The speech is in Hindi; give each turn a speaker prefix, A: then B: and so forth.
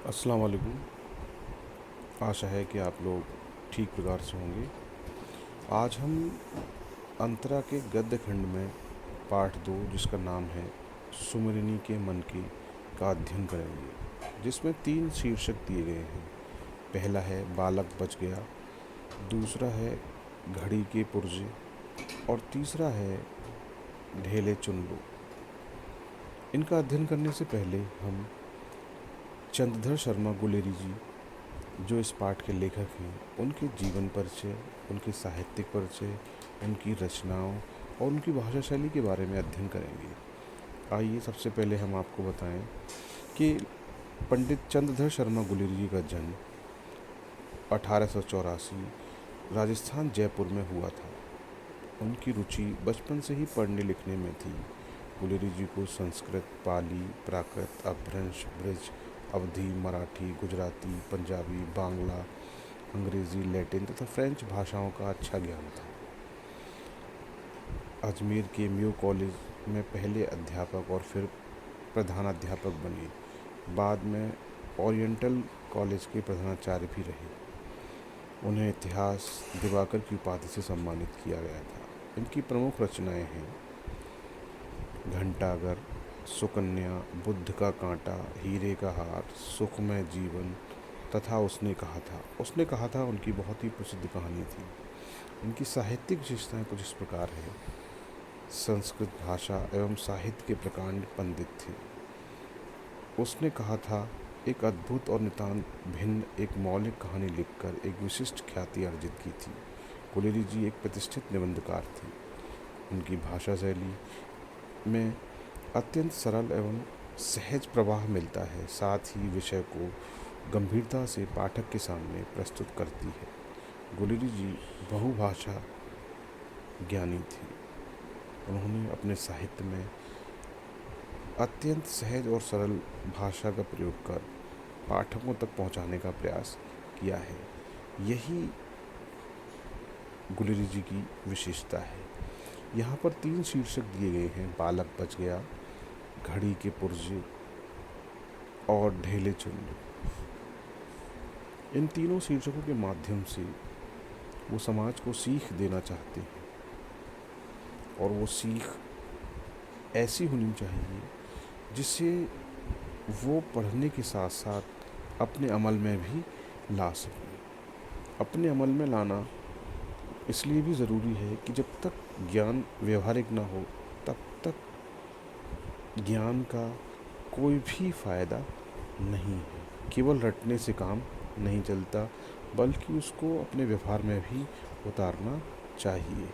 A: अस्सलाम वालेकुम। आशा है कि आप लोग ठीक प्रकार से होंगे। आज हम अंतरा के गद्य खंड में पाठ 2 जिसका नाम है सुमिरनी के मन की का अध्ययन करेंगे, जिसमें 3 शीर्षक दिए गए हैं। पहला है बालक बच गया, दूसरा है घड़ी के पुर्जे और तीसरा है ढेले चुन लो। इनका अध्ययन करने से पहले हम चंद्रधर शर्मा गुलेरी जी, जो इस पाठ के लेखक हैं, उनके जीवन परिचय, उनके साहित्यिक परिचय, उनकी रचनाओं और उनकी भाषा शैली के बारे में अध्ययन करेंगे। आइए सबसे पहले हम आपको बताएं कि पंडित चंद्रधर शर्मा गुलेरी जी का जन्म 1884 राजस्थान जयपुर में हुआ था। उनकी रुचि बचपन से ही पढ़ने लिखने में थी। गुलेरी जी को संस्कृत, पाली, प्राकृत, अपभ्रंश, ब्रज, अवधी, मराठी, गुजराती, पंजाबी, बांग्ला, अंग्रेज़ी, लैटिन तथा फ्रेंच भाषाओं का अच्छा ज्ञान था। अजमेर के म्यू कॉलेज में पहले अध्यापक और फिर प्रधानाध्यापक बने। बाद में ओरिएंटल कॉलेज के प्रधानाचार्य भी रहे। उन्हें इतिहास दिवाकर की उपाधि से सम्मानित किया गया था। इनकी प्रमुख रचनाएं हैं घंटाघर, सुकन्या, बुद्ध का कांटा, हीरे का हार, सुखमय जीवन तथा उसने कहा था उनकी बहुत ही प्रसिद्ध कहानी थी। इनकी साहित्यिक विशेषताएं कुछ इस प्रकार है। संस्कृत भाषा एवं साहित्य के प्रकांड पंडित थे। उसने कहा था एक अद्भुत और नितांत भिन्न एक मौलिक कहानी लिखकर एक विशिष्ट ख्याति अर्जित की थी। गुलेरी जी एक प्रतिष्ठित निबंधकार थे। उनकी भाषा शैली में अत्यंत सरल एवं सहज प्रवाह मिलता है, साथ ही विषय को गंभीरता से पाठक के सामने प्रस्तुत करती है। गुलेरी जी बहुभाषा ज्ञानी थे। उन्होंने अपने साहित्य में अत्यंत सहज और सरल भाषा का प्रयोग कर पाठकों तक पहुंचाने का प्रयास किया है। यही गुलेरी जी की विशेषता है। यहाँ पर 3 शीर्षक दिए गए हैं, बालक बच गया, घड़ी के पुर्जे और ढेले चुन लो। इन तीनों शीर्षकों के माध्यम से वो समाज को सीख देना चाहते हैं और वो सीख ऐसी होनी चाहिए जिसे वो पढ़ने के साथ साथ अपने अमल में भी ला सकें। अपने अमल में लाना इसलिए भी ज़रूरी है कि जब तक ज्ञान व्यवहारिक ना हो तब तक ज्ञान का कोई भी फ़ायदा नहीं है। केवल रटने से काम नहीं चलता, बल्कि उसको अपने व्यवहार में भी उतारना चाहिए।